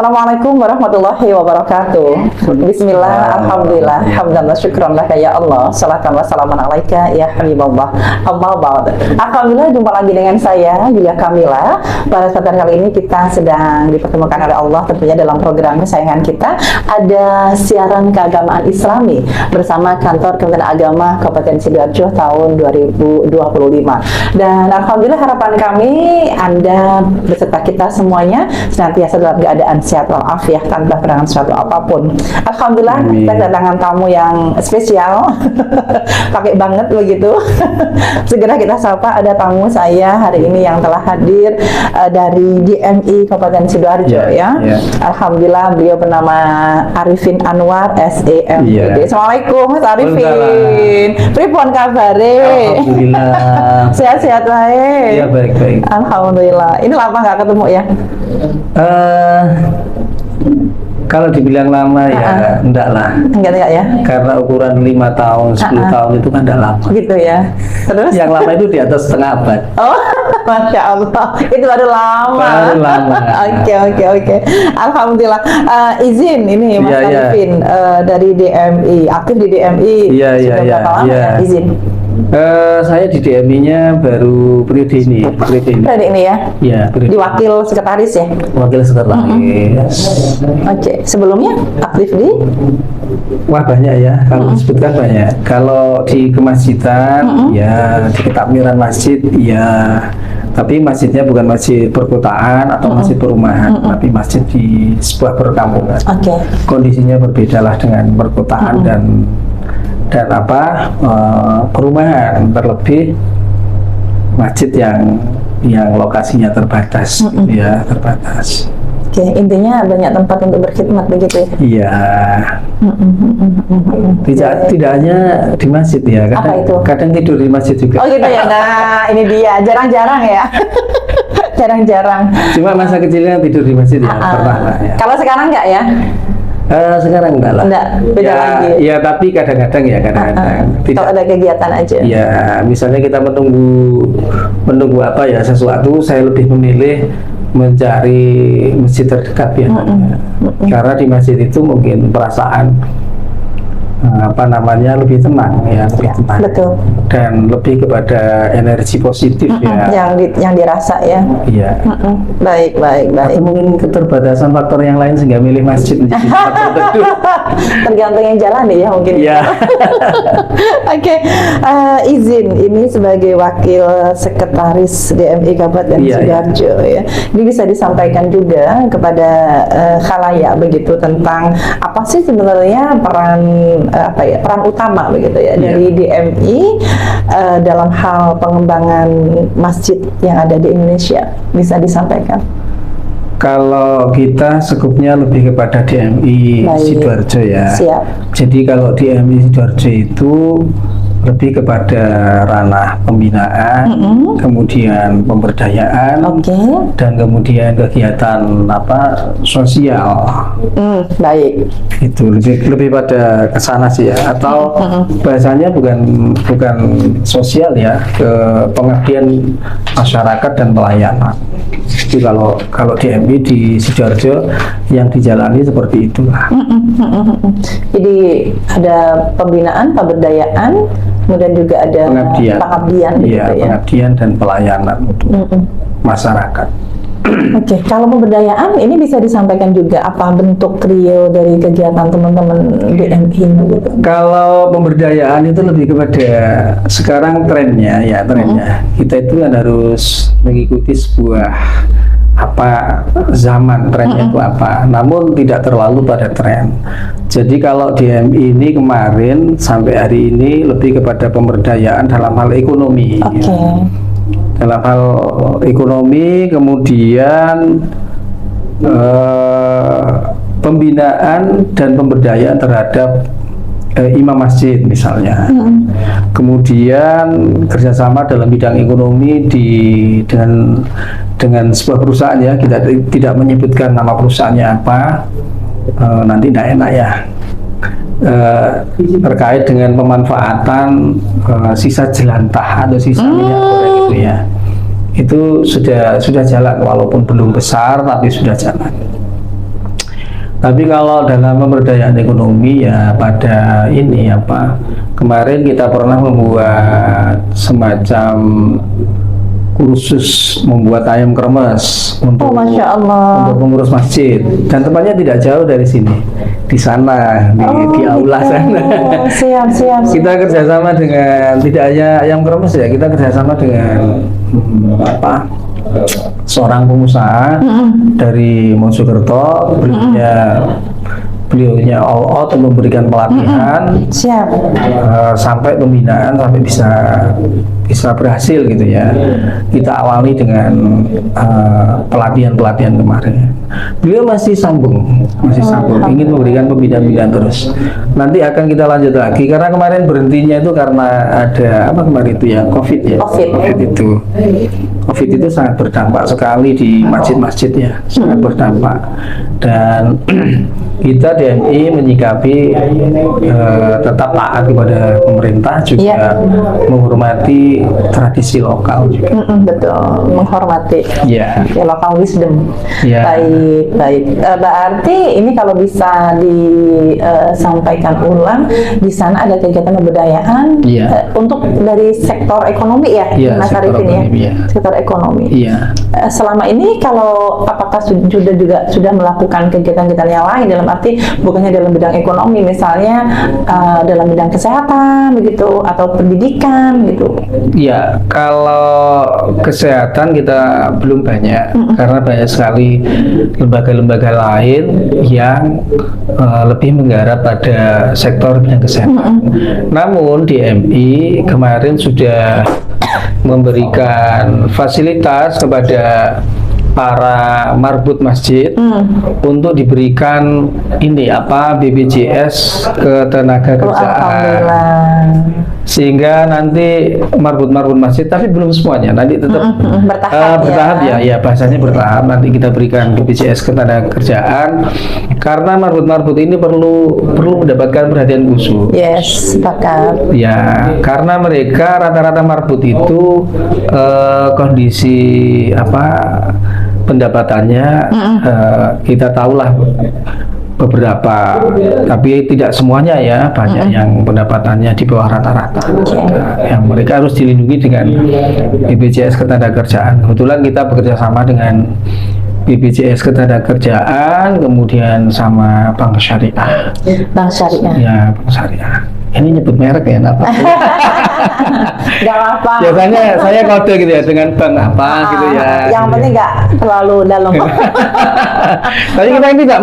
Assalamualaikum warahmatullahi wabarakatuh. Bismillah, alhamdulillah, hamdan wa syukran laka ya Allah, salatan wa salaman alaika ya Habiballah. Amma ba'd. Alhamdulillah, jumpa lagi dengan saya Yulia Kamila. Pada kesempatan kali ini kita sedang dipertemukan oleh Allah tentunya dalam program kesayangan kita, ada siaran keagamaan Islami bersama Kantor Kementerian Agama Kabupaten Sidoarjo tahun 2025. Dan alhamdulillah harapan kami Anda beserta kita semuanya senantiasa dalam keadaan sehat walafiat tanpa kehilangan sesuatu apapun. Alhamdulillah, kita kedatangan tamu yang spesial. Pakai banget begitu. Segera kita sapa, ada tamu saya hari ini yang telah hadir dari DMI Kabupaten Sidoarjo ya. Alhamdulillah, beliau bernama Arifin Anwar SEM. Assalamualaikum Mas Arifin. Pripun kabare? Alhamdulillah. Sehat-sehat baik. Iya, baik-baik. Alhamdulillah. Ini lama nggak ketemu ya? Kalau dibilang lama ya enggak lah. Enggak ya? Karena ukuran 5 tahun, 10 tahun itu kan enggak lama. Gitu ya. Terus? Yang lama itu di atas setengah abad. Oh, Masya Allah. Itu baru lama. Baru lama. Oke. Alhamdulillah. Izin ini Mas Arifin dari DMI, aktif di DMI. Sudah berapa lama ya? Izin. Saya di DMI-nya baru periode ini. Periode ini ya? Iya. Di wakil sekretaris ya? Wakil sekretaris. Oke. Sebelumnya aktif di? Wah, banyak ya. Kalau disebutkan banyak. Kalau di kemasjidan, ya di ketakmiran masjid, ya. Tapi masjidnya bukan masjid perkotaan atau masjid perumahan, tapi masjid di sebuah perkampungan. Kondisinya berbedalah dengan perkotaan dan perumahan, terlebih masjid yang lokasinya terbatas, ya terbatas. Oke, intinya banyak tempat untuk berkhidmat begitu ya? Iya. Tidak hanya di masjid ya, kadang tidur di masjid juga. Oh gitu ya, nah ini dia, jarang-jarang ya. Jarang-jarang. Cuma masa kecilnya tidur di masjid ya, pernah lah ya. Kalau sekarang enggak ya? Sekarang enggak lah. Enggak, beda lagi. Ya, tapi kadang-kadang ya, kadang-kadang. Kalau ada kegiatan aja. Ya, misalnya kita menunggu apa ya, sesuatu, saya lebih memilih mencari masjid terdekat ya. Karena di masjid itu mungkin perasaan lebih tenang ya, lebih tenang. Betul. Dan lebih kepada energi positif ya. Yang dirasa ya. Iya. Baik. Atau mungkin keterbatasan faktor yang lain sehingga milih masjid menjadi tempat tertentu. Tergantung yang jalan ya mungkin. Iya. Oke. Izin ini sebagai wakil sekretaris DMI Kabupaten Sidoarjo ya. Ini bisa disampaikan juga kepada khalayak begitu tentang apa sih sebenarnya peran utama begitu ya dari DMI dalam hal pengembangan masjid yang ada di Indonesia, bisa disampaikan? Kalau kita skupnya lebih kepada DMI Sidoarjo ya. Siap. Jadi kalau DMI Sidoarjo itu lebih kepada ranah pembinaan, kemudian pemberdayaan, dan kemudian kegiatan sosial. Baik. Itu lebih pada ke sana sih ya. Atau bahasanya bukan sosial ya, ke pengabdian masyarakat dan pelayanan. Jadi kalau DMI di Sidoarjo yang dijalani seperti itulah. Jadi ada pembinaan, pemberdayaan, kemudian juga ada pengabdian gitu ya. Pengabdian dan pelayanan untuk masyarakat. Oke, kalau pemberdayaan ini bisa disampaikan juga apa bentuk real dari kegiatan teman-teman DMI gitu? Kalau pemberdayaan itu lebih kepada sekarang trennya kita itu kan harus mengikuti sebuah zaman, trennya itu apa, namun tidak terlalu pada tren. Jadi kalau DMI ini kemarin sampai hari ini lebih kepada pemberdayaan dalam hal ekonomi. Dalam hal ekonomi, kemudian pembinaan dan pemberdayaan terhadap imam masjid misalnya. Kemudian kerjasama dalam bidang ekonomi dengan sebuah perusahaan ya, kita tidak menyebutkan nama perusahaannya apa, nanti tidak enak ya. Terkait dengan pemanfaatan sisa jelantah atau sisa minyak goreng itu ya, itu sudah jalan walaupun belum besar tapi sudah jalan. Tapi kalau dalam pemberdayaan ekonomi ya pada ini apa, kemarin kita pernah membuat semacam kursus membuat ayam kremes untuk Masya Allah. untuk pengurus masjid, dan tempatnya tidak jauh dari sini, di sana di aula gitu. sana. Siap, siap. Kita kerjasama dengan, tidak hanya ayam kremes ya, kita kerjasama dengan seorang pengusaha dari Mojokerto. Beliaunya all out untuk memberikan pelatihan Siap. sampai pembinaan, sampai bisa berhasil gitu ya. Kita awali dengan pelatihan kemarin. Beliau masih sambung, ingin memberikan pembinaan terus. Nanti akan kita lanjut lagi, karena kemarin berhentinya itu karena ada apa kemarin itu ya, COVID ya. COVID itu sangat berdampak sekali di masjid-masjid ya, sangat berdampak. Dan kita DMI menyikapi tetap taat kepada pemerintah, juga menghormati tradisi lokal juga. Betul, menghormati Ya. local wisdom. Ya. Baik. Berarti ini kalau bisa disampaikan ulang, di sana ada kegiatan pemberdayaan untuk dari sektor ekonomi ya, Mas Arifin ya. Sektor ekonomi. Iya. Selama ini kalau apakah sudah melakukan kegiatan-kegiatan yang lain, dalam arti bukannya dalam bidang ekonomi, misalnya dalam bidang kesehatan begitu atau pendidikan gitu? Ya, kalau kesehatan kita belum banyak, karena banyak sekali lembaga-lembaga lain yang lebih menggarap pada sektor bidang kesehatan. Namun DMI kemarin sudah memberikan fasilitas kepada para marbut masjid untuk diberikan ini apa, BPJS ketenaga kerjaan, sehingga nanti marbut masjid, tapi belum semuanya, nanti tetap bertahap ya bahasanya bertahap. Nanti kita berikan BPJS ketenaga kerjaan, karena marbut ini perlu mendapatkan perhatian khusus. Yes, sepakat. Ya, karena mereka rata-rata marbut itu kondisi pendapatannya kita tahulah beberapa, tapi tidak semuanya ya, banyak yang pendapatannya di bawah rata-rata. Yang mereka harus dilindungi dengan BPJS ketenagakerjaan. Kebetulan kita bekerja sama dengan BPJS ketenagakerjaan, kemudian sama Bank Syariah. Bank Syariah. Ya, Bank Syariah. Ini nyebut merek ya, apa? Gak apa. Biasanya saya kode gitu ya, dengan bank apa gitu ya. Yang penting nggak terlalu dalam. Tapi kita ini tidak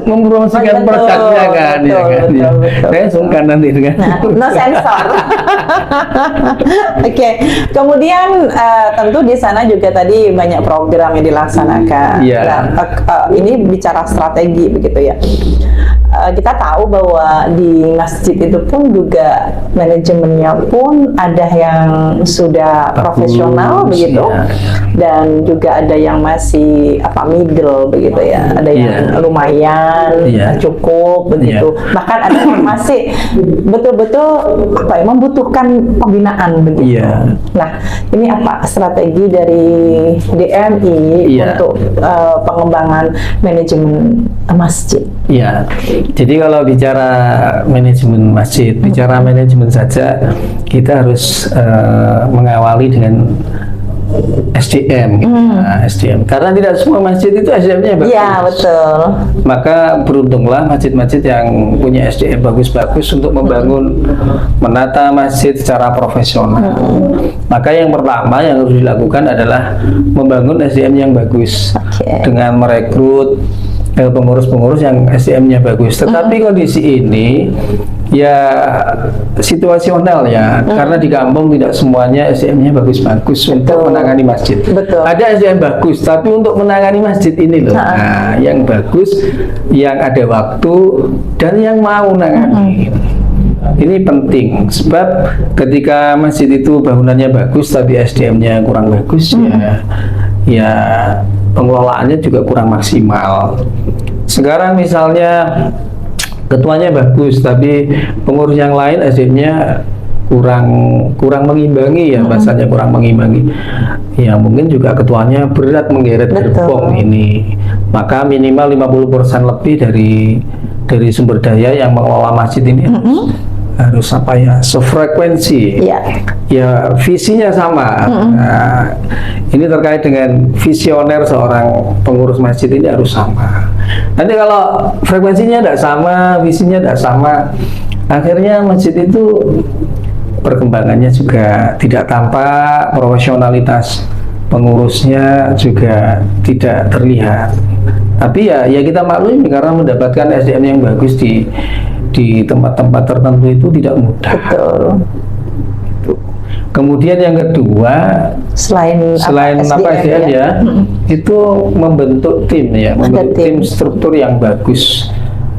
mempromosikan produknya kan, ya kan. Saya sungkan nanti dengan. No sensor. Oke. Kemudian tentu di sana juga tadi banyak program yang dilaksanakan. Ini bicara strategi begitu ya. Kita tahu bahwa di masjid itu pun juga manajemennya pun ada yang sudah profesional begitu, dan juga ada yang masih middle begitu ya, ada yang lumayan cukup begitu, bahkan ada yang masih betul-betul membutuhkan pembinaan begitu. Nah, ini apa strategi dari DMI untuk pengembangan manajemen masjid? Iya. Jadi kalau bicara manajemen masjid, bicara manajemen saja, kita harus mengawali dengan SDM, SDM. Karena tidak semua masjid itu SDM-nya bagus. Iya, betul. Maka beruntunglah masjid-masjid yang punya SDM bagus-bagus untuk menata masjid secara profesional. Maka yang pertama yang harus dilakukan adalah membangun SDM yang bagus dengan merekrut pengurus-pengurus yang SDM-nya bagus. Tetapi kondisi ini ya situasional ya, karena di kampung tidak semuanya SDM-nya bagus-bagus untuk menangani masjid. Ada SDM bagus, tapi untuk menangani masjid ini loh, yang bagus, yang ada waktu, dan yang mau menangani. Ini penting, sebab ketika masjid itu bangunannya bagus tapi SDM-nya kurang bagus, ya pengelolaannya juga kurang maksimal. Sekarang misalnya ketuanya bagus tapi pengurus yang lain SDM-nya kurang mengimbangi ya, bahasanya kurang mengimbangi. Ya mungkin juga ketuanya berat menggeret gerbong ini. Maka minimal 50% lebih dari sumber daya yang mengelola masjid ini harus apa ya, sefrekuensi. Ya visinya sama. Nah, ini terkait dengan visioner seorang pengurus masjid ini harus sama. Nanti kalau frekuensinya tidak sama, visinya tidak sama, akhirnya masjid itu perkembangannya juga tidak tampak, profesionalitas pengurusnya juga tidak terlihat. Tapi ya kita maklumi, karena mendapatkan SDM yang bagus di tempat-tempat tertentu itu tidak mudah. Betul. Kemudian yang kedua, selain SDM ya, itu membentuk tim ya, membentuk tim struktur yang bagus,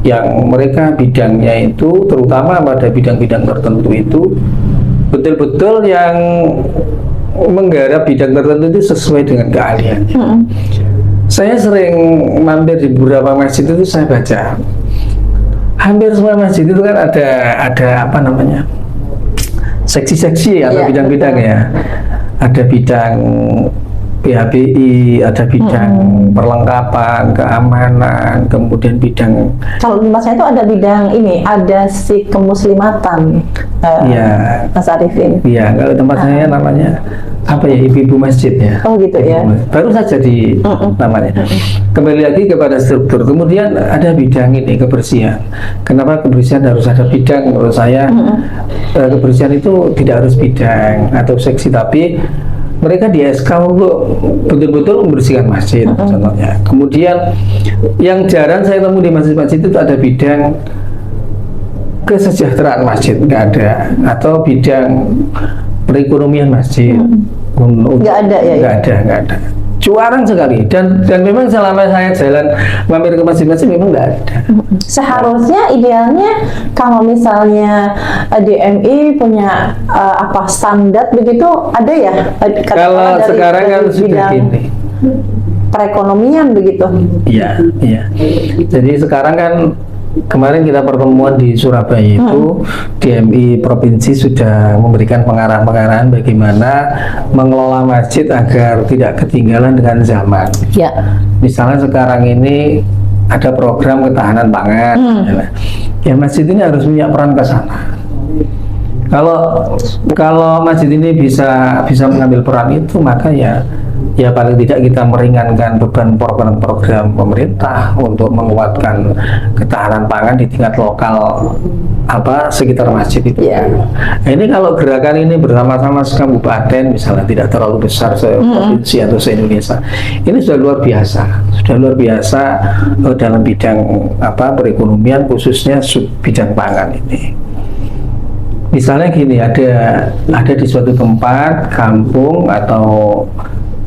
yang mereka bidangnya itu terutama pada bidang-bidang tertentu itu betul-betul yang menggarap bidang tertentu itu sesuai dengan keahliannya. Saya sering mampir di beberapa masjid itu, saya baca hampir semua masjid itu kan ada apa namanya, seksi-seksi atau bidang-bidang ya. Ada bidang PHBI, ada bidang perlengkapan, keamanan, kemudian bidang, kalau di masnya itu ada bidang ini, ada si kemuslimatan, Mas Arifin. Iya, kalau tempat saya namanya apa ya, ibu-ibu masjid ya. Oh gitu ya. Baru saja di namanya. Kembali lagi kepada struktur. Kemudian ada bidang ini, kebersihan. Kenapa kebersihan harus ada bidang? Menurut saya kebersihan itu tidak harus bidang atau seksi, tapi mereka di SK untuk betul-betul membersihkan masjid contohnya. Kemudian yang jarang saya temui di masjid-masjid itu ada bidang kesejahteraan masjid, nggak ada, atau bidang perekonomian masjid. Nggak ada ya? Nggak ada. Jarang sekali, dan memang selama saya jalan mampir ke masjid-masjid memang nggak ada. Seharusnya idealnya kalau misalnya DMI punya apa standar begitu ada ya? Kalau sekarang kan sudah gini, perekonomian begitu. Iya. Jadi sekarang kan, kemarin kita pertemuan di Surabaya itu DMI provinsi sudah memberikan pengarahan-pengarahan bagaimana mengelola masjid agar tidak ketinggalan dengan zaman. Ya. Misalnya sekarang ini ada program ketahanan pangan, ya masjid ini harus punya peran ke sana. Kalau masjid ini bisa mengambil peran itu, maka ya paling tidak kita meringankan beban program pemerintah untuk menguatkan ketahanan pangan di tingkat lokal sekitar masjid itu. Nah, ini kalau gerakan ini bersama-sama sekabupaten misalnya, tidak terlalu besar se-provinsi atau se-Indonesia, ini sudah luar biasa dalam bidang perekonomian, khususnya bidang pangan ini. Misalnya gini, ada di suatu tempat kampung atau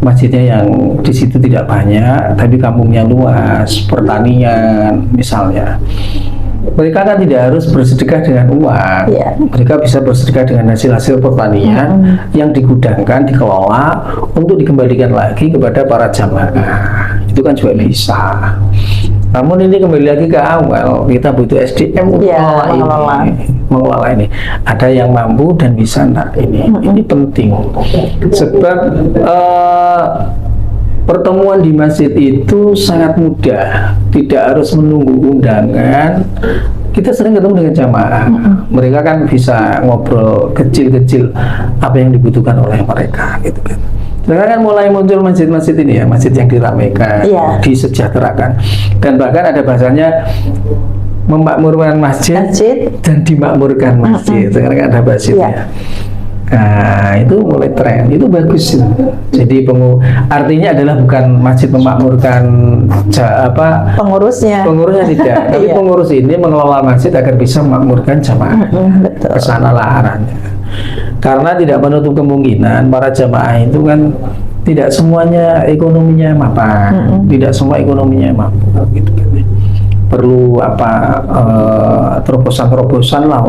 masjidnya yang di situ tidak banyak, tapi kampungnya luas, pertanian misalnya. Mereka kan tidak harus bersedekah dengan uang, mereka bisa bersedekah dengan hasil-hasil pertanian yang digudangkan, dikelola untuk dikembalikan lagi kepada para jamaah. Itu kan juga bisa. Namun ini kembali lagi ke awal, kita butuh SDM untuk mengelola ini. Ada yang mampu dan bisa. Nah, ini penting. Sebab pertemuan di masjid itu sangat mudah, tidak harus menunggu undangan. Kita sering ketemu dengan jamaah. Mereka kan bisa ngobrol kecil-kecil apa yang dibutuhkan oleh mereka, gitu kan. Sekarang kan mulai muncul masjid-masjid ini ya, masjid yang diramaikan, disejahterakan, dan bahkan ada bahasanya memakmurkan masjid dan dimakmurkan masjid. Sekarang kan ada masjidnya. Nah, itu mulai tren, itu bagus. Jadi artinya adalah bukan masjid memakmurkan pengurusnya tidak, tapi pengurus ini mengelola masjid agar bisa memakmurkan jamaah. Kesanalah arahnya. Karena tidak menutup kemungkinan para jamaah itu kan tidak semuanya ekonominya mapan, tidak semua ekonominya mampu, gitu kan. Perlu terobosan-terobosan lah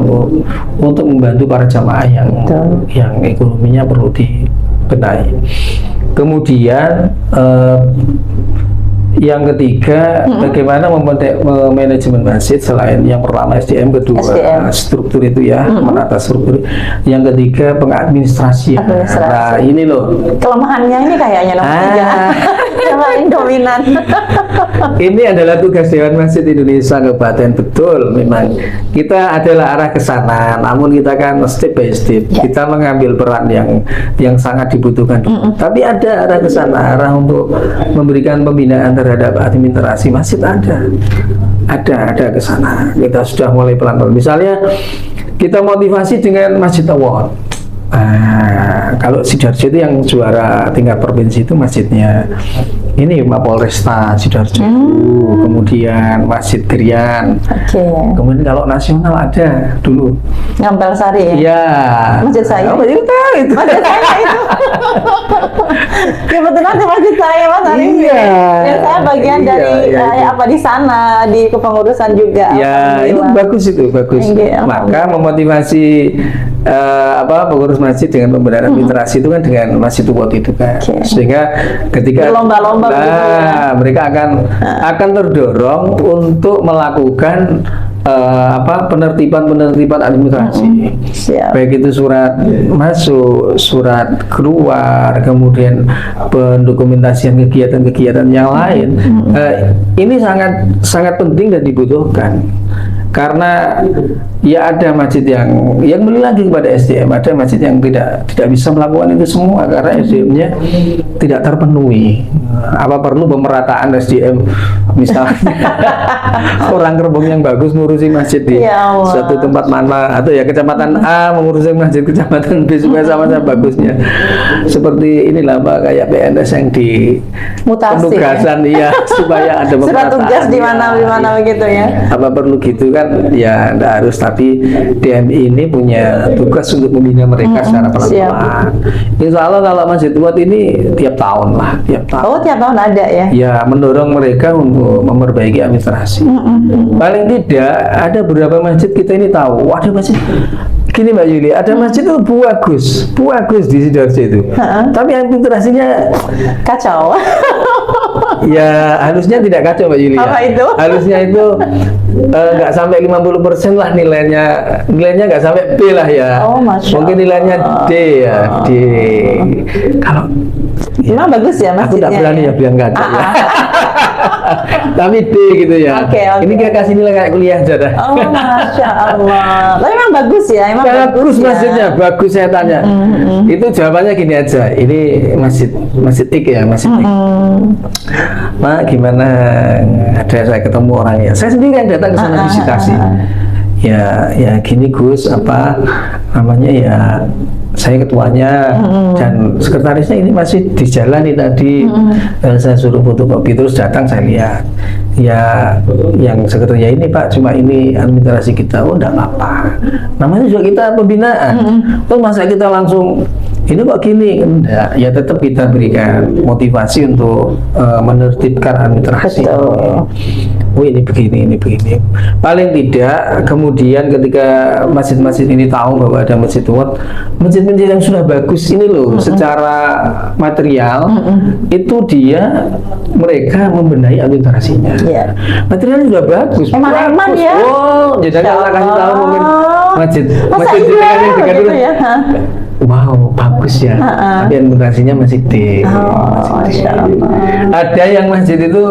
untuk membantu para jamaah yang ekonominya perlu dibenahi. Kemudian Yang ketiga, bagaimana manajemen masjid selain yang pertama SDM, kedua SDM. struktur itu ya, menata struktur. Yang ketiga pengadministrasian. Nah, ini loh. Kelemahannya ini kayaknya nomor 3. Yang paling dominan. Ini adalah tugas Dewan Masjid Indonesia Kabupaten, betul. Memang kita adalah arah ke sana, namun kita kan step by step. Kita mengambil peran yang sangat dibutuhkan. Tapi ada arah ke sana, arah untuk memberikan pembinaan terhadap administrasi masjid ada ke sana. Kita sudah mulai pelan-pelan. Misalnya kita motivasi dengan Masjid Award. Kalau Sidoarjo itu yang juara tingkat provinsi itu masjidnya ini Mapolresta Sidoarjo, kemudian Masjid Krian. Kemudian kalau nasional ada dulu Ngampel Sari ya? Iya. Masjid saya. Masjid itu. Masjid saya itu. Kebetulan di masjid saya Mas Ari. Iya. Dan saya bagian dari Iya. apa di sana di kepengurusan juga. Ya, itu bagus bagus. Iya. Maka memotivasi pengurus masjid dengan pembinaan administrasi itu kan dengan Masjid Award itu kan. Sehingga ketika lomba-lomba mereka akan terdorong untuk melakukan penertiban administrasi. Baik itu surat masuk, surat keluar, kemudian pendokumentasian kegiatan-kegiatan yang lain. Ini sangat penting dan dibutuhkan. Karena ya ada masjid yang kembali lagi kepada SDM, ada masjid yang tidak bisa melakukan itu semua karena SDM-nya tidak terpenuhi. Apa perlu pemerataan SDM misalnya orang Kerbong yang bagus ngurusi masjid di suatu tempat mana, atau ya kecamatan A mengurusi masjid kecamatan B supaya sama-sama bagusnya. Seperti inilah Pak, kayak PNS yang di mutasi, penugasan ya supaya ada pemerataan. Surat tugas di mana begitu ya. Apa perlu gitu kan? Ya tidak harus, tapi DMI ini punya tugas untuk membina mereka secara pelan-pelan. Insya Allah kalau Masjid Award ini tiap tahun lah, tiap tahun. Oh, tiap tahun ada ya? Ya, mendorong mereka untuk memperbaiki administrasi. Paling tidak ada beberapa masjid kita ini tahu, ada masjid gini Mbak Yuli, ada masjid itu bagus di Sidoarjo itu, tapi administrasinya kacau. Ya harusnya tidak kacau Mbak Yuli. Apa itu? Harusnya itu nggak sampai 50% lah nilainya nggak sampai B lah ya. Oh, mungkin nilainya D ya, D. Kalau memang bagus ya masjidnya. Aku tidak berani ya bilang kacau ya. Tapi D gitu ya. Ini kayak kasih nilai kayak kuliah aja dah. Oh, Masya Allah. Tapi memang bagus ya, emang bagus ya. Masjidnya, bagus saya tanya. Itu jawabannya gini aja. Ini masjid Ik ya, masjid Ik. Mak, gimana? Ada saya ketemu orangnya. Saya sendiri yang datang ke sana visitasi. Ya gini Gus, apa namanya ya? Saya ketuanya dan sekretarisnya ini masih di jalan nih tadi. Saya suruh fotokopi terus datang, saya lihat. Ya yang sekretarisnya ini Pak, cuma ini administrasi kita. Oh enggak apa-apa. Namanya juga kita pembinaan. Terus masa kita langsung ini kok gini? Enggak, ya tetap kita berikan motivasi untuk menertibkan administrasi. Oh ini begini. Paling tidak kemudian ketika masjid-masjid ini tahu bahwa ada Masjid Award, masjid-masjid yang sudah bagus ini loh, secara material itu mereka membenahi administrasinya. Materialnya juga bagus. Emang ya? Oh, jadi kita kasih tahu mungkin masjid yang dekat dulu. Wow, bagus ya. Tapi administrasinya masih D. Ada yang masjid itu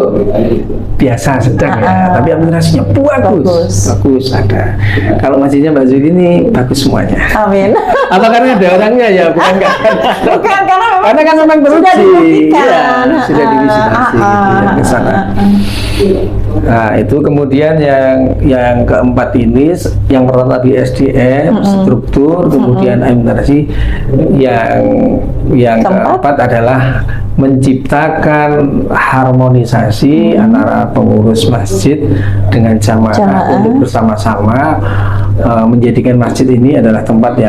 biasa sedang ya, tapi administrasinya bagus ada. Kalau masjidnya Mbak Zuli ini bagus semuanya. Amin. Apa karena ada orangnya ya, bukan karena kan memang teruji. Sudah divisitasi ke sana. Nah itu kemudian yang keempat ini, yang pertama tadi SDM, struktur, kemudian administrasi, yang keempat adalah menciptakan harmonisasi antara pengurus masjid dengan jamaah untuk bersama-sama menjadikan masjid ini adalah tempat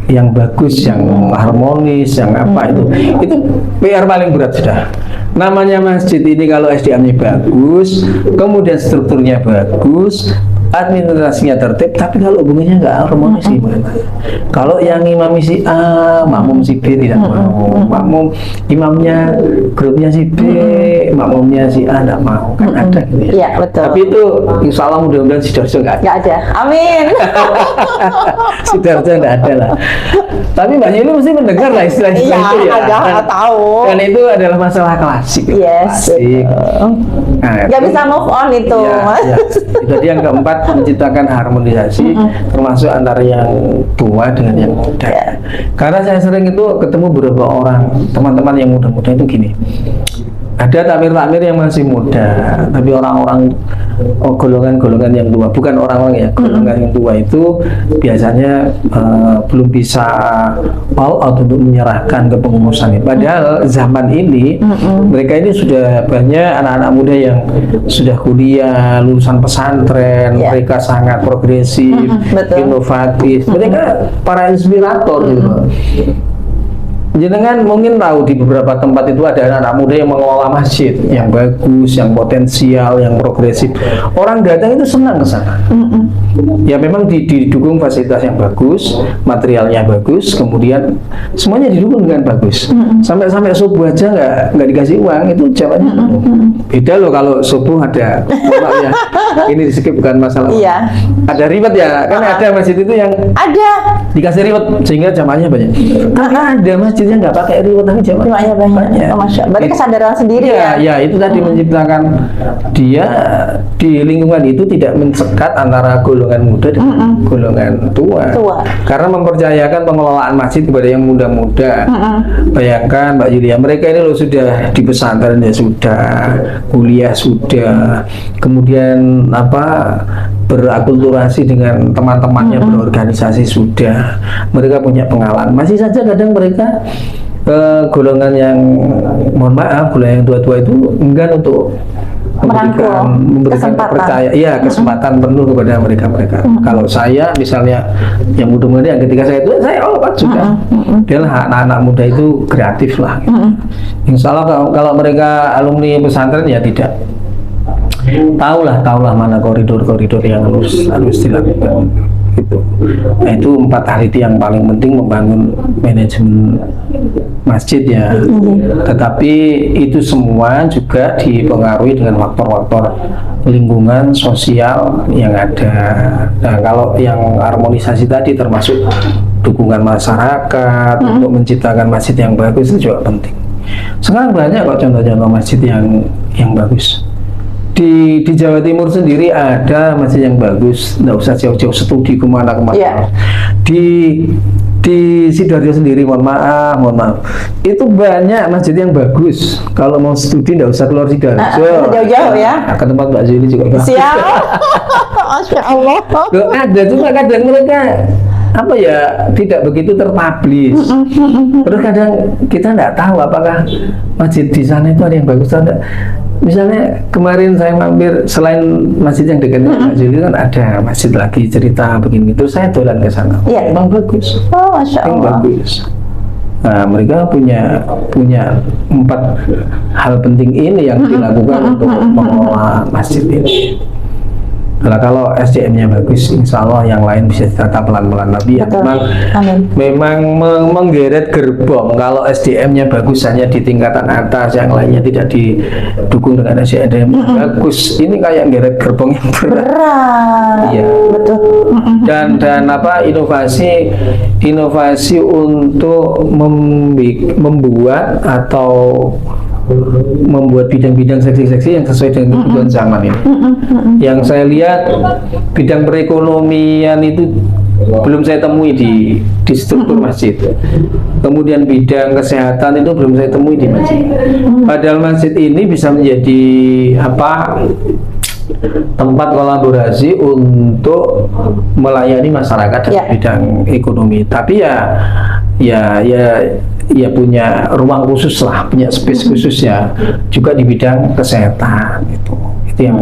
yang bagus, yang harmonis, yang apa itu PR paling berat sudah. Namanya masjid ini kalau SDM-nya bagus, kemudian strukturnya bagus, administrasinya tertib, tapi kalau hubungannya nggak harmonis gimana? Kalau yang imam si A, makmum si B tidak mau, makmum imamnya grupnya si B, makmumnya si A nggak mau, kan ada gitu ya. Iya, betul. Tapi itu insya Allah mudah-mudahan Sidoarjo nggak ada. Nggak ada. Amin. Sidoarjo nggak ada lah. Tapi Mbak Yuli mesti mendengar lah istilah-istilah Iya, itu ya. ada, tahu. Dan itu adalah masalah klasik. Yes. Klasik. Nah, Nggak itu- bisa move on itu, Iya, Mas. iya. Jadi yang keempat menciptakan harmonisasi termasuk antara yang tua dengan yang muda. Iya. Karena saya sering itu ketemu beberapa orang teman-teman yang muda-muda itu gini. Ada takmir-takmir yang masih muda, tapi orang-orang golongan-golongan yang tua, bukan orang-orang ya, golongan yang tua itu biasanya belum bisa all out untuk menyerahkan ke pengurusan ini. Padahal zaman ini mereka ini sudah banyak anak-anak muda yang sudah kuliah, lulusan pesantren, Ya. mereka sangat progresif, betul. inovatif, mereka para inspirator gitu. Jenengan mungkin tahu di beberapa tempat itu ada anak-anak muda yang mengelola masjid yang bagus, yang potensial, yang progresif. Orang datang itu senang ke sana. Ya memang didukung fasilitas yang bagus, materialnya bagus, kemudian semuanya didukung dengan bagus. Sampai subuh aja nggak dikasih uang, itu jawabannya. Beda loh kalau subuh ada, maaf ya, ini di skip bukan masalah. Iya. Ada ribet ya, kan ada masjid itu yang Ada. dikasih ribet sehingga jamaahnya banyak. Karena ada masjid yang nggak pakai ribet tapi Jumlahnya banyak. Oh, Masya Allah. Berarti kesadaran sendiri ya, ya. ya itu tadi menciptakan dia di lingkungan itu tidak mensekat antara golongan muda dengan golongan tua. Karena mempercayakan pengelolaan masjid kepada yang muda-muda. Bayangkan Mbak Yulia, mereka ini loh sudah di pesantren ya sudah, kuliah sudah, kemudian berakulturasi dengan teman-temannya, berorganisasi sudah, mereka punya pengalaman. Masih saja kadang mereka golongan yang mohon maaf, golongan yang tua-tua itu enggan untuk memberikan kesempatan. kepercayaan, iya kesempatan penuh kepada mereka. Kalau saya misalnya yang muda-muda, ketika saya itu saya juga, dia lah anak-anak muda itu kreatif lah. Gitu. Insya Allah kalau mereka alumni pesantren ya tidak. Tahulah mana koridor-koridor yang harus dilakukan gitu. Nah, itu 4 hal itu yang paling penting membangun manajemen masjid ya. Tetapi itu semua juga dipengaruhi dengan faktor-faktor lingkungan sosial yang ada. Nah, kalau yang harmonisasi tadi termasuk dukungan masyarakat untuk menciptakan masjid yang bagus itu juga penting. Sekarang banyak kok contoh-contoh masjid yang bagus. Di Jawa Timur sendiri ada masjid yang bagus, nggak usah jauh-jauh studi kemana-kemana. Yeah. Di Sidoarjo sendiri, mohon maaf, itu banyak masjid yang bagus. Kalau mau studi nggak usah keluar Sidoarjo. Jauh-jauh ya. Nah, ke tempat Mbak Zuli juga bagus. Siap. Masya Allah. Loh, ada juga kadang mereka tidak begitu terpublish. Terus kadang kita nggak tahu apakah masjid di sana itu ada yang bagus atau enggak. Misalnya kemarin saya mampir, selain masjid yang dekatnya Mbak Juli kan ada masjid lagi cerita begini, terus saya dolan ke sana. Iya. Bang bagus. Oh, Masya Yang Allah. bagus. Nah, mereka punya 4 hal penting ini yang dilakukan untuk mengelola masjid ini. Nah, kalau SDM-nya bagus, insya Allah yang lain bisa ditata pelan-pelan. Tapi ya Betul. Amin. memang menggeret gerbong. Kalau SDM-nya bagus hanya di tingkatan atas, yang lainnya tidak didukung dengan SDM bagus. Ini kayak geret gerbong yang berat. Berat. Iya. Betul. Dan inovasi untuk membuat atau membuat bidang-bidang seksi-seksi yang sesuai dengan kebutuhan zaman ini. Yang saya lihat bidang perekonomian itu belum saya temui di struktur masjid. Kemudian bidang kesehatan itu belum saya temui di masjid. Padahal masjid ini bisa menjadi tempat kolaborasi untuk melayani masyarakat dalam bidang ekonomi. Tapi ya punya ruang khusus lah, punya space khusus ya, juga di bidang kesehatan itu yang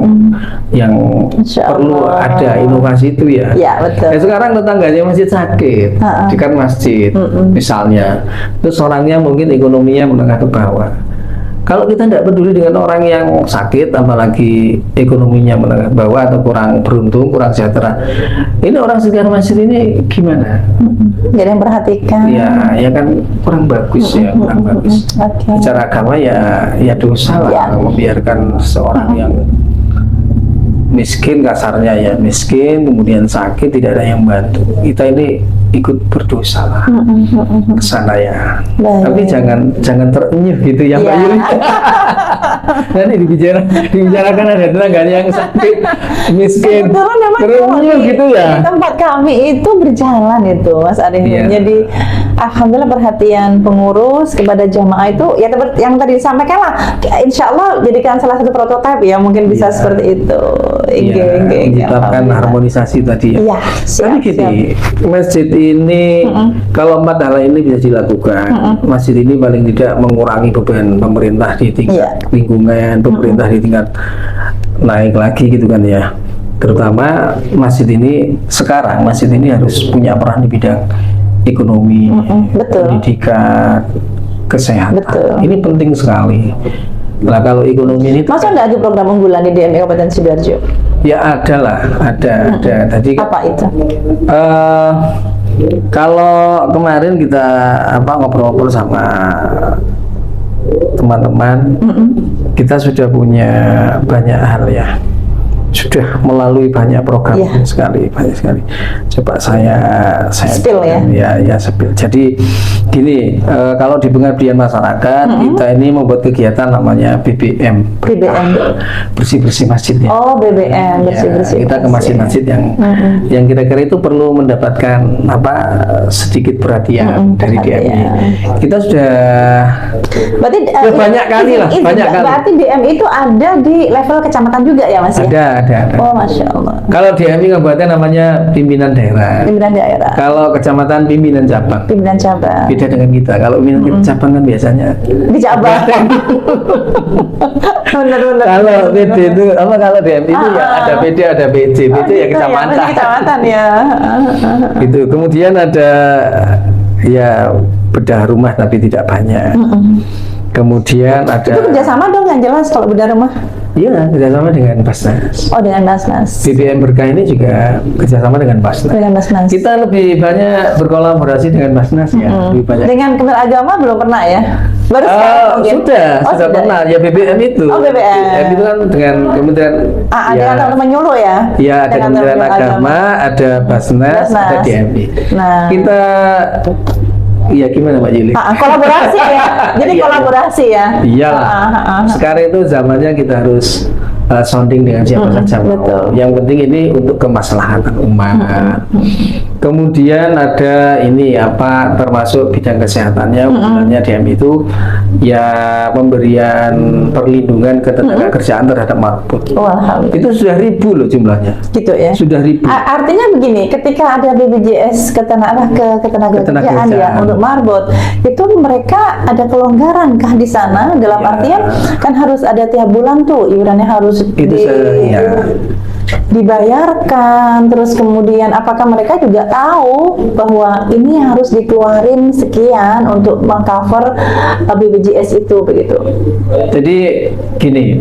perlu ada inovasi itu ya. Ya, betul. Ya, sekarang tetangganya masjid sakit, dekat masjid misalnya, terus orangnya mungkin ekonominya menengah ke bawah. Kalau kita tidak peduli dengan orang yang sakit, apalagi ekonominya menengah bawah atau kurang beruntung, kurang sejahtera, ini orang sekitar masjid ini gimana? Gak ada yang perhatikan. Ya kan kurang bagus ya, kurang bagus. Oke. Secara agama ya dosa lah Ya. membiarkan seorang yang miskin, kasarnya ya miskin, kemudian sakit, tidak ada yang bantu. Kita ini ikut berdosa lah ke sana ya. Baik. Tapi jangan terenyuh gitu ya Mbak Ya. Yuli. Nanti dibicarakan ada tetangganya yang sakit, miskin, Kebetulan memang terenyuh gitu ya. di tempat kami itu berjalan itu Mas Arifin. Iya. Jadi alhamdulillah perhatian pengurus kepada jamaah itu ya yang tadi disampaikan lah, insya Allah jadikan salah satu prototipe ya, mungkin bisa Iya. seperti itu. Ya, menciptakan harmonisasi tadi ya. Iya, Tapi gini, masjid ini kalau 4 hal ini bisa dilakukan, masjid ini paling tidak mengurangi beban pemerintah di tingkat Iya. lingkungan, pemerintah di tingkat naik lagi gitu kan ya. Terutama masjid ini sekarang, masjid ini harus punya peran di bidang ekonomi, betul. pendidikan, kesehatan. Betul. Ini penting sekali. Nah kalau ekonomi ini Masa nggak ada program unggulan di DMI Kabupaten Sidoarjo? ya ada lah, ada. Tadi Apa itu? kalau kemarin kita ngobrol-ngobrol sama teman-teman, kita sudah punya banyak hal ya, sudah melalui banyak program Iya. banyak sekali. Coba saya Spill ya. ya spill. Jadi gini, kalau di pengabdian masyarakat kita ini membuat kegiatan namanya BBM, bersih-bersih masjid ya. Oh, BBM bersih-bersih. Ya, kita ke masjid-masjid yang kira-kira itu perlu mendapatkan sedikit perhatian dari DMI. Kita sudah Berarti banyak kali lah, banyak kali. Berarti DMI itu ada di level kecamatan juga ya Mas ya? ada. Oh, Masya Allah. Kalau DMI kabupaten namanya pimpinan daerah. Pimpinan daerah. Kalau kecamatan pimpinan cabang. Pimpinan cabang. Beda dengan kita. Kalau pimpinan cabang kan biasanya Di cabang. Benar-benar. kalau PD itu kalau DMI itu ya ada PD, ada BC. BC ya kecamatan. Masih kecamatan ya. Gitu. Kemudian ada ya bedah rumah tapi tidak banyak. Kemudian ada Itu kerjasama dong yang jelas kalau bedah rumah. iya kerjasama dengan Basnas. Oh, dengan Basnas. BBM Berkah ini juga kerjasama dengan Basnas. Dengan Basnas. Kita lebih banyak berkolaborasi dengan Basnas ya, lebih banyak. Dengan Kementerian Agama belum pernah ya? Baru sekarang mungkin? Sudah pernah ya BBM itu. Oh, BBM. BBM itu kan dengan Kementerian dengan teman-teman nyuluh ya? Ya, ada Dengan Kementerian teman-teman Agama, ada Basnas, ada Basnas. DMI. Nah. Kita iya gimana Mbak Yuli? Kolaborasi ya. Jadi Iya. kolaborasi ya. Iya. Sekarang itu zamannya kita harus sounding dengan siapa saja. betul. Yang penting ini untuk kemaslahatan umat. Kemudian ada ini termasuk bidang kesehatannya, hubungannya DMI itu ya pemberian perlindungan ketenaga kerjaan terhadap marbot. Oh, alhamdulillah. Itu sudah 1000 loh jumlahnya. Gitu ya. Sudah 1000. Artinya begini, ketika ada BPJS ketenagakerjaan ya untuk marbot, itu mereka ada kelonggaran kah di sana? Dalam Ya. artian kan harus ada tiap bulan tuh iurannya harus dibayarkan, terus kemudian apakah mereka juga tahu bahwa ini harus dikeluarin sekian untuk mengcover BPJS itu begitu? Jadi gini,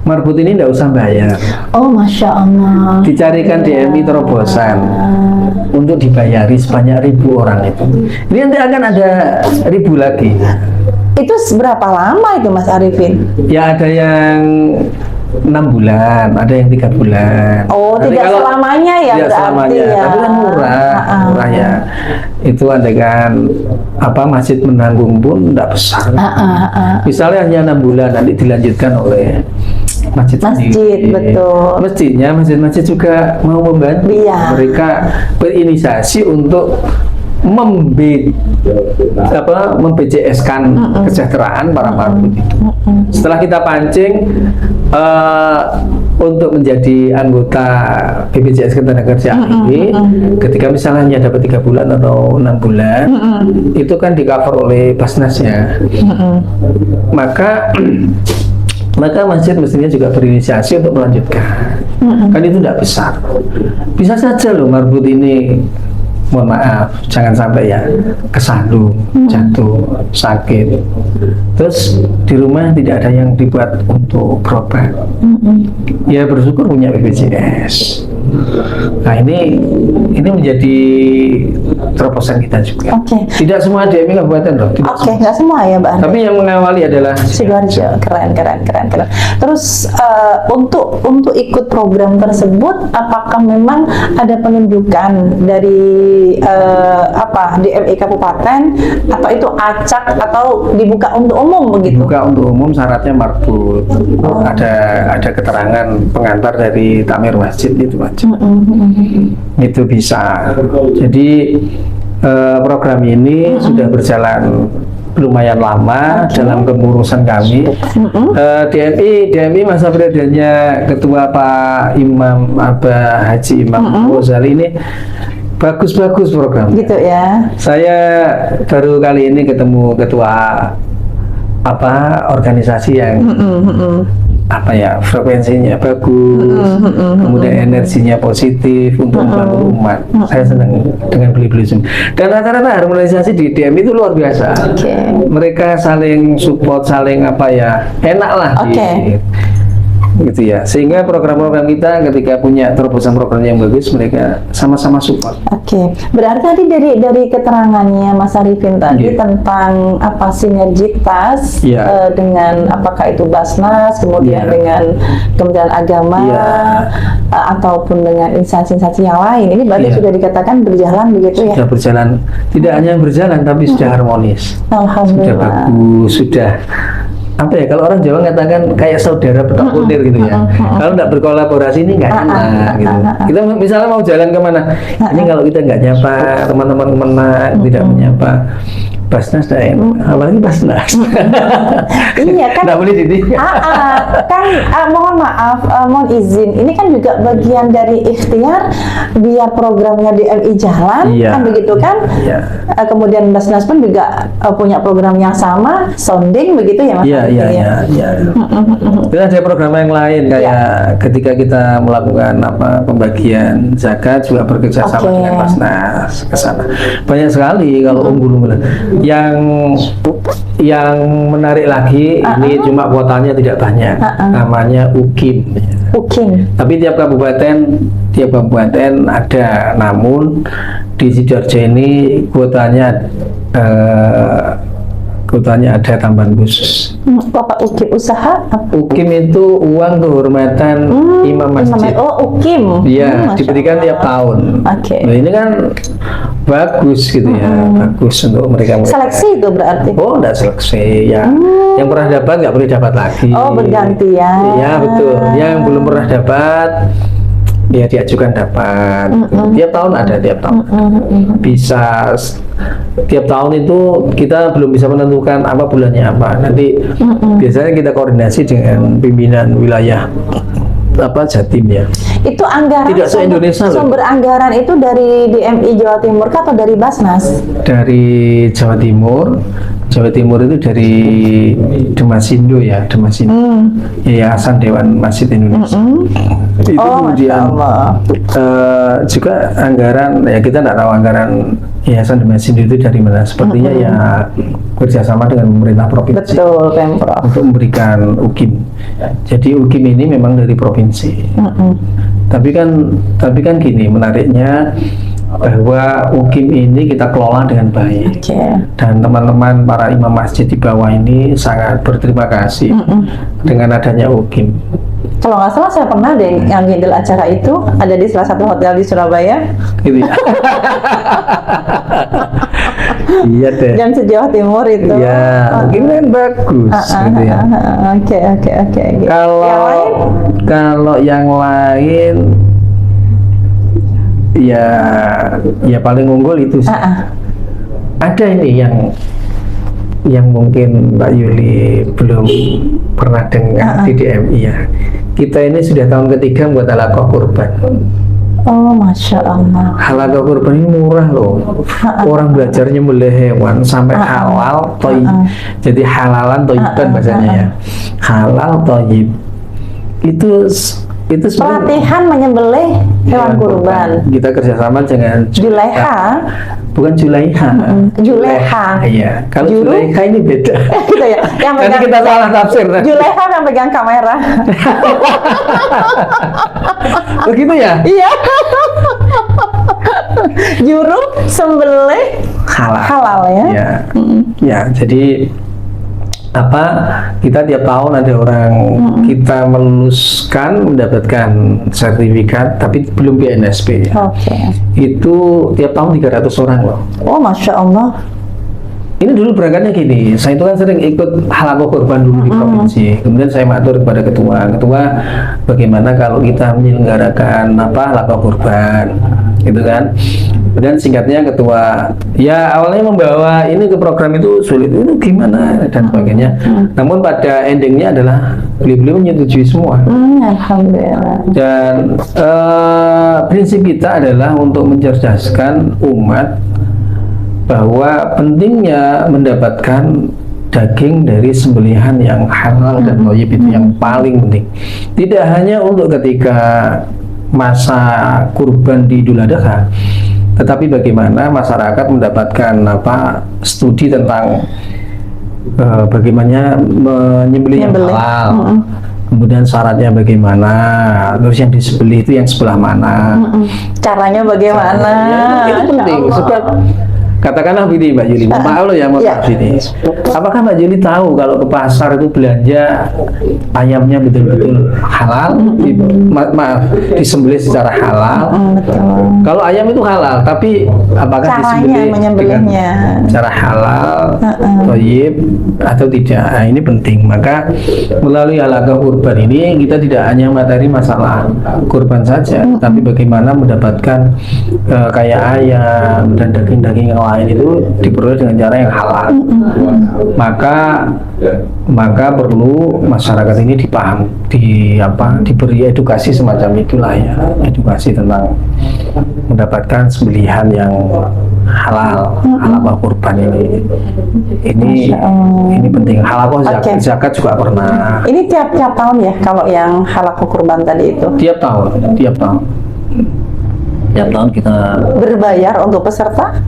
marbot ini tidak usah bayar. Oh, Masya Allah. Dicarikan DMI terobosan untuk dibayari sebanyak 1000 orang itu. Ini nanti akan ada 1000 lagi. Itu seberapa lama itu Mas Arifin? Ya ada yang 6 bulan, ada yang 3 bulan. Oh, Nanti tidak selamanya ya tidak berarti selamanya, ya. tapi kan murah ya. Itu ada kan masjid menanggung pun tidak besar. Misalnya hanya 6 bulan, nanti dilanjutkan oleh masjid sendiri. Betul. Masjidnya, masjid-masjid juga mau membantu. Iya. Mereka berinisiasi untuk membjs-kan kesejahteraan para marbot itu. Setelah kita pancing untuk menjadi anggota BPJS Ketenagakerjaan ini, ketika misalnya hanya dapat 3 bulan atau 6 bulan, itu kan di cover oleh Basnasnya. Maka masjid mestinya juga berinisiasi untuk melanjutkan. Kan itu tidak besar. Bisa saja loh marbot ini mohon maaf, jangan sampai ya kesandung, jatuh, sakit. Terus di rumah tidak ada yang dibuat untuk berobat. Ya bersyukur punya BPJS. Nah ini menjadi terobosan kita juga. Oke. Tidak semua DMI kabupaten loh. Tidak Oke, nggak semua ya, Mbak. tapi yang mengawali adalah Sidoarjo. Keren. Terus untuk ikut program tersebut, apakah memang ada penunjukan dari DMI kabupaten atau itu acak atau dibuka untuk umum begitu? dibuka untuk umum, syaratnya marbut. Ada keterangan pengantar dari takmir masjid itu aja. Itu bisa. Jadi program ini sudah berjalan lumayan lama dalam kemurusan kami. DMI masa periodenya Ketua Pak Imam Abah Haji Imam Ghazali ini bagus-bagus program. Gitu ya. Saya baru kali ini ketemu ketua organisasi yang frekuensinya bagus, kemudian energinya positif untuk membangun umat. Saya senang dengan beli-beli semua. Dan rata-rata harmonisasi di DM itu luar biasa. Mereka saling support, saling enak lah. Gitu ya, sehingga program-program kita ketika punya terobosan program yang bagus, mereka sama-sama support. Berarti tadi dari keterangannya Mas Arifin tadi tentang sinergitas dengan apakah itu Basnas, kemudian dengan Kementerian Agama ataupun dengan instansi-instansi yang lain, ini berarti sudah dikatakan berjalan begitu ya? Sudah berjalan, tidak hanya berjalan tapi sudah harmonis. Alhamdulillah. Sudah bagus, sudah kalau orang Jawa mengatakan kayak saudara petak kunir gitu ya. Kalau nggak berkolaborasi ini nggak enak gitu. Kita misalnya mau jalan kemana, ini kalau kita nggak nyapa teman-teman kemana, tidak menyapa Basnas, apalagi Basnas. Iya kan? Nggak boleh ditinggal. Mohon maaf, mohon izin. Ini kan juga bagian dari ikhtiar biar programnya DMI jalan, kan begitu kan? Kemudian Basnas pun juga punya program yang sama, sounding begitu ya Mas? Iya. Kita ada program yang lain kayak ketika kita melakukan pembagian zakat juga bekerja sama dengan Basnas ke sana. Banyak sekali kalau unggul-unggulan. Yang menarik lagi ini cuma kuotanya tidak banyak. Namanya UKIM. Tapi tiap kabupaten ada. Namun di Sidoarjo ini kuotanya ada tambahan khusus. Bapak UKIM usaha? UKIM itu uang kehormatan imam masjid. UKIM. Iya, diberikan tiap tahun. Nah, ini kan bagus gitu ya, bagus untuk mereka. Seleksi itu berarti? Oh, enggak seleksi ya. Yang pernah dapat nggak boleh dapat lagi. Oh, bergantian. Iya betul. Yang belum pernah dapat ya diajukan dapat. Tiap tahun ada, tiap tahun. Bisa tiap tahun itu kita belum bisa menentukan apa bulannya apa. Nanti biasanya kita koordinasi dengan pimpinan wilayah Jatim ya. Itu anggaran tidak se-Indonesia sumber anggaran itu dari DMI Jawa Timur atau dari Basnas? Dari Jawa Timur. Jawa Timur itu dari Demasindo ya, Yayasan Dewan Masjid Indonesia. Itu kemudian juga anggaran ya, kita tidak tahu anggaran Yayasan Demasindo itu dari mana. Sepertinya ya kerjasama dengan pemerintah provinsi. Betul, Pemprov. Untuk memberikan UKIM. Jadi UKIM ini memang dari provinsi. Tapi kan gini menariknya, bahwa UKIM ini kita kelola dengan baik. Dan teman-teman para imam masjid di bawah ini sangat berterima kasih dengan adanya UKIM. Kalau nggak salah saya pernah deh yang handle acara itu ada di salah satu hotel di Surabaya. Gitu ya. Iya deh. Jam Jawa Timur itu. Ya, UKIM kan bagus. Gitu ya. Oke. Kalau yang lain ya paling unggul itu sih. Ada ini yang mungkin Mbak Yuli belum pernah dengar di DMI ya. Kita ini sudah tahun ketiga buat halaqah kurban. Oh, Masya Allah. Halaqah kurban ini murah loh. Orang belajar nyembelih hewan sampai halal, jadi halalan toyiban bahasanya ya. Halal toyib. Itu itu sebenarnya pelatihan menyembelih hewan kurban. Kita kerjasama dengan Juleha, bukan Julaiha. Juleha. Iya, kalau Juru? Julaiha ini beda. Gitu ya. Yang Nanti pegang kita salah tafsir. Juleha yang pegang kamera. Begitu ya? Iya. Juru sembelih halal ya. Ya, ya. Jadi apa? Kita tiap tahun ada orang kita meluluskan mendapatkan sertifikat, tapi belum BNSP. Oke. Itu tiap tahun 300 orang loh. Oh, Masya Allah. Ini dulu berangkatnya gini, saya itu kan sering ikut halakoh kurban dulu di provinsi. Kemudian saya matur kepada ketua, bagaimana kalau kita menyelenggarakan halakoh kurban, gitu kan? Kemudian singkatnya ketua, ya awalnya membawa ini ke program itu sulit, itu gimana dan sebagainya. Namun pada endingnya adalah beliau menyetujui semua. Alhamdulillah. Dan prinsip kita adalah untuk mencerdaskan umat bahwa pentingnya mendapatkan daging dari sembelihan yang halal dan thayyib itu yang paling penting. Tidak hanya untuk ketika masa kurban di Idul Adha, tetapi bagaimana masyarakat mendapatkan studi tentang bagaimana menyembelih yang halal. Kemudian syaratnya bagaimana, terus yang disembelih itu yang sebelah mana, caranya bagaimana. Ya, itu penting. Sebab katakanlah begini Mbak Yuli, maaf loh ya, maaf ini. Apakah Mbak Yuli tahu kalau ke pasar itu belanja ayamnya betul-betul halal, maaf, disembelih secara halal? Kalau ayam itu halal, tapi apakah disembelih dengan cara halal, thayyib atau tidak? Nah, ini penting. Maka melalui halakoh kurban ini kita tidak hanya materi masalah kurban saja, tapi bagaimana mendapatkan kayak ayam dan daging-daging yang lain itu diperoleh dengan cara yang halal. Maka perlu masyarakat ini diberi edukasi semacam itulah ya, edukasi tentang mendapatkan sembelihan yang halal, halakoh kurban ini penting. Halakoh zakat juga pernah. Ini tiap tahun ya kalau yang halakoh kurban tadi itu? Tiap tahun kita berbayar untuk peserta?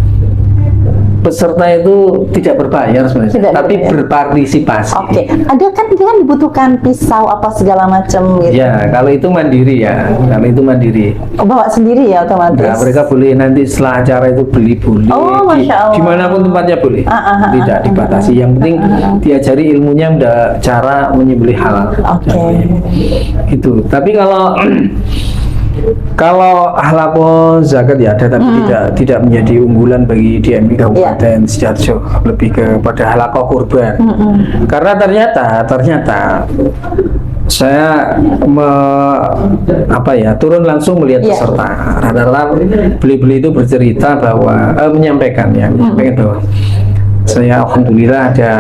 Peserta itu tidak berbayar sebenarnya, tapi berpartisipasi. Oke. Ada kan dibutuhkan pisau apa segala macam gitu. Ya, kalau itu mandiri ya. Oh, bawa sendiri ya otomatis. Nah, mereka boleh nanti setelah acara itu beli boleh. Oh, Masya Allah. Dimanapun tempatnya boleh. Tidak dibatasi. Yang penting diajari ilmunya cara menyembelih halal. Oke. Itu. Tapi kalau halakoh zakat ya ada, tapi tidak menjadi unggulan bagi DMI Kabupaten Sidoarjo, lebih kepada halakoh kurban. Karena ternyata saya turun langsung melihat peserta. Rata-rata beli-beli itu bercerita bahwa menyampaikan bahwa saya alhamdulillah ada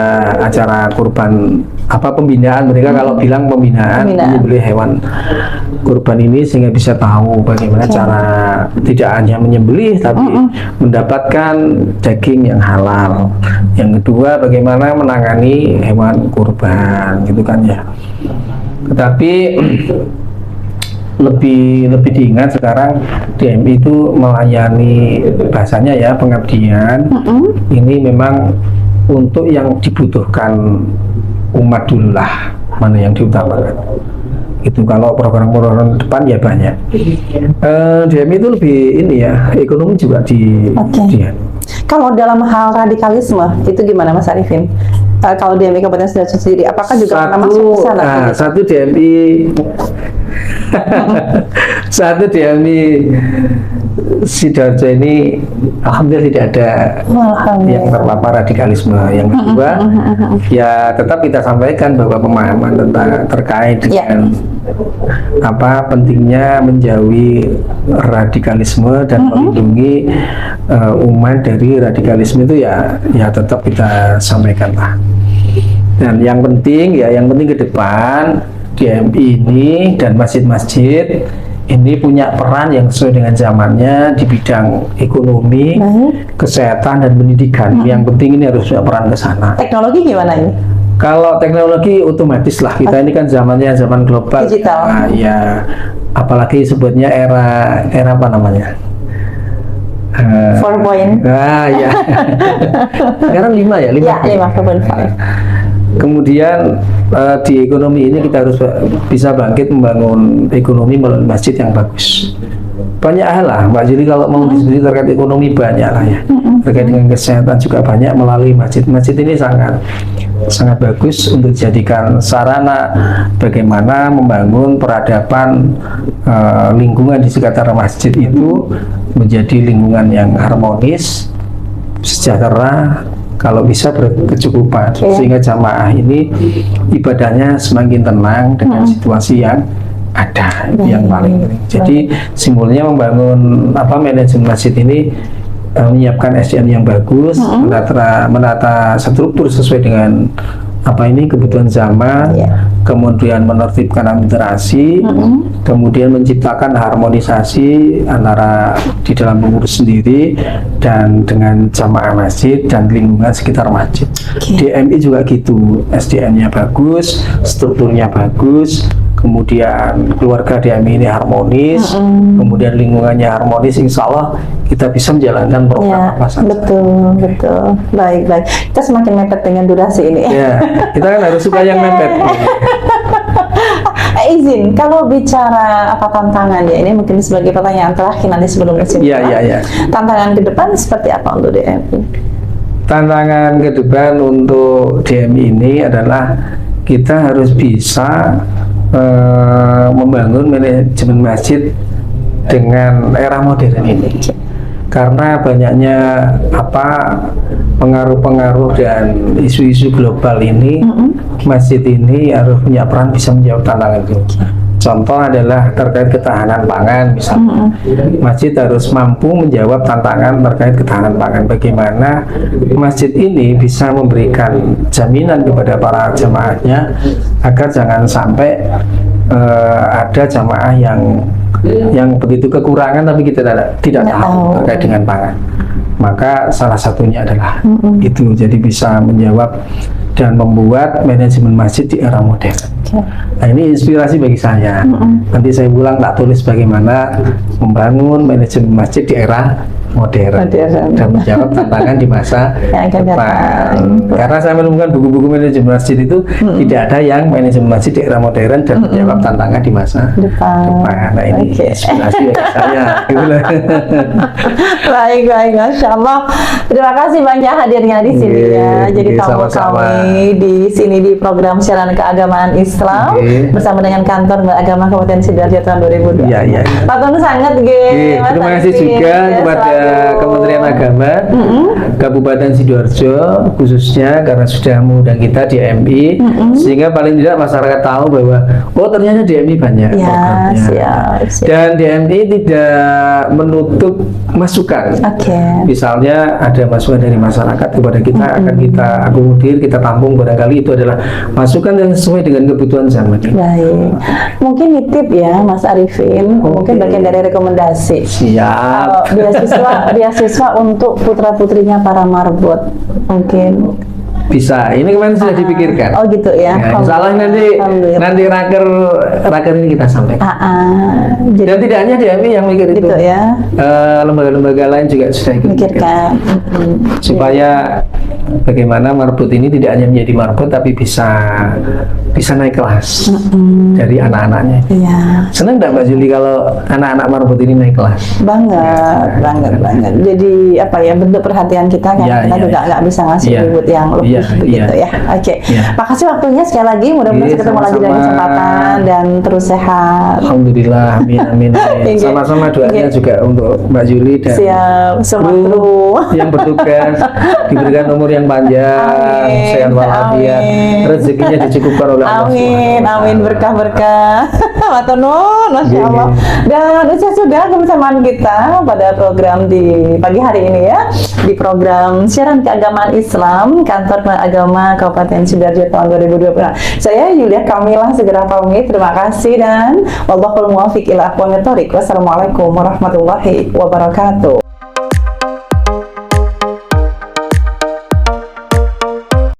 acara kurban pembinaan, mereka kalau bilang pembinaan menyembelih hewan kurban ini sehingga bisa tahu bagaimana cara tidak hanya menyembelih tapi mendapatkan daging yang halal. Yang kedua bagaimana menangani hewan kurban gitu kan ya. Tetapi lebih diingat sekarang DMI itu melayani bahasanya ya pengabdian. Ini memang untuk yang dibutuhkan umat dulu lah, mana yang diutamakan. Itu kalau program-program depan ya banyak. DMI itu lebih ini ya, ekonomi juga dia. Kalau dalam hal radikalisme itu gimana Mas Arifin? Kalau DMI Kabupaten Sidoarjo sendiri, apakah juga pernah masuk ke sana? Satu DMI Sidoarjo ini alhamdulillah tidak ada yang terpapar radikalisme. Yang kedua, ya tetap kita sampaikan bahwa pemahaman terkait dengan pentingnya menjauhi radikalisme dan melindungi umat dari radikalisme itu ya tetap kita sampaikan lah. Dan yang penting ke depan DMI ini dan masjid-masjid ini punya peran yang sesuai dengan zamannya di bidang ekonomi, kesehatan dan pendidikan. Yang penting ini harus punya peran ke sana. Teknologi gimana ini? Kalau teknologi otomatis lah, kita ini kan zamannya zaman global. Digital. Nah, ya, apalagi sebutnya era apa namanya? 4 Nah, ya. Sekarang 5 ya, 5. Ya, 5.5. Kemudian di ekonomi ini kita harus bisa bangkit membangun ekonomi melalui masjid yang bagus. Banyak hal lah, Mbak Juli, kalau mau diskusi terkait ekonomi banyak lah ya. Terkait dengan kesehatan juga banyak melalui masjid. Masjid ini sangat bagus untuk dijadikan sarana bagaimana membangun peradaban lingkungan di sekitar masjid itu menjadi lingkungan yang harmonis, sejahtera, kalau bisa berkecukupan, sehingga jamaah ini ibadahnya semakin tenang dengan situasi yang ada, yang paling penting. Jadi simbolnya membangun manajemen masjid ini menyiapkan SDM yang bagus, menata struktur sesuai dengan kebutuhan zaman, kemudian menertibkan administrasi, kemudian menciptakan harmonisasi antara di dalam pengurus sendiri dan dengan jamaah masjid dan lingkungan sekitar masjid. DMI juga gitu, SDM-nya bagus, strukturnya bagus, kemudian keluarga DMI ini harmonis, kemudian lingkungannya harmonis, insya Allah kita bisa menjalankan program apa saja. Betul. Baik. Kita semakin mepet dengan durasi ini. Ya, kita kan harus suka yang mepet. Izin, kalau bicara tantangan ya, ini mungkin sebagai pertanyaan terakhir nanti sebelum kesimpulan. Iya. Tantangan ke depan seperti apa untuk DMI? Tantangan ke depan untuk DMI ini adalah kita harus bisa membangun manajemen masjid dengan era modern ini. Karena banyaknya pengaruh-pengaruh dan isu-isu global ini, masjid ini harus punya peran bisa menjawab tantangan itu. Contoh adalah terkait ketahanan pangan, misalnya. Masjid harus mampu menjawab tantangan terkait ketahanan pangan. Bagaimana masjid ini bisa memberikan jaminan kepada para jamaahnya agar jangan sampai ada jamaah yang begitu kekurangan tapi kita tidak tahu terkait dengan pangan. Maka salah satunya adalah itu, jadi bisa menjawab dan membuat manajemen masjid di era modern. Nah, ini inspirasi bagi saya. Nanti saya pulang tak tulis bagaimana membangun manajemen masjid di era modern dan menjawab tantangan di masa depan. Karena saya menemukan buku-buku manajemen masjid itu tidak ada yang manajemen masjid di era modern dan menjawab tantangan di masa depan. Nah, ini inspirasi bagi saya. Baik, Masya Allah. Terima kasih banyak hadirnya di sini ya. Jadi tamu kami di sini di program siaran keagamaan Islam bersama dengan Kantor Agama Kabupaten Sidoarjo tahun 2002. Iya. Patun sangat terima kasih juga kepada Kementerian Agama Kabupaten Sidoarjo khususnya karena sudah mengundang kita di DMI, sehingga paling tidak masyarakat tahu bahwa ternyata DMI banyak programnya. Dan DMI tidak menutup masukan. Misalnya ada masukan dari masyarakat kepada kita, akan kita akomodir, kita tampung, barangkali itu adalah masukan yang sesuai dengan kebutuhan zaman ini. Baik. Mungkin nitip ya Mas Arifin, mungkin bagian dari rekomendasi. Siap. Beasiswa untuk putra-putrinya para marbot mungkin bisa. Ini kemarin sudah dipikirkan. Oh gitu ya. Salah nanti raker ini kita sampaikan. Dan tidak hanya DMI yang mikir itu. Ya. Lembaga-lembaga lain juga sudah mikirkan. Supaya bagaimana marbot ini tidak hanya menjadi marbot tapi bisa naik kelas dari anak-anaknya. Senang nggak Mbak Juli kalau anak-anak marbot ini naik kelas? Banget. Jadi bentuk perhatian kita kan, kita juga nggak bisa ngasih ribut yang lebih begitu ya. Makasih waktunya sekali lagi, mudah-mudahan ketemu lagi dalam kesempatan dan terus sehat. Alhamdulillah, amin. Sama-sama doanya juga untuk Mbak Juli dan kru yang bertugas, diberikan umur yang panjang, sehat walafiat, rezekinya dicukupkan oleh Allah. Amin, berkah-berkah. Matur Masya Allah. Dan usia sudah kebersamaan kita pada program di pagi hari ini ya, di program siaran keagamaan Islam Kantor Agama Kabupaten Sidoarjo tahun 2020. Saya Yulia Kamila segera pamit. Terima kasih dan wallahul muwaffiq ila aqwamit thoriq. Wassalamualaikum warahmatullahi wabarakatuh.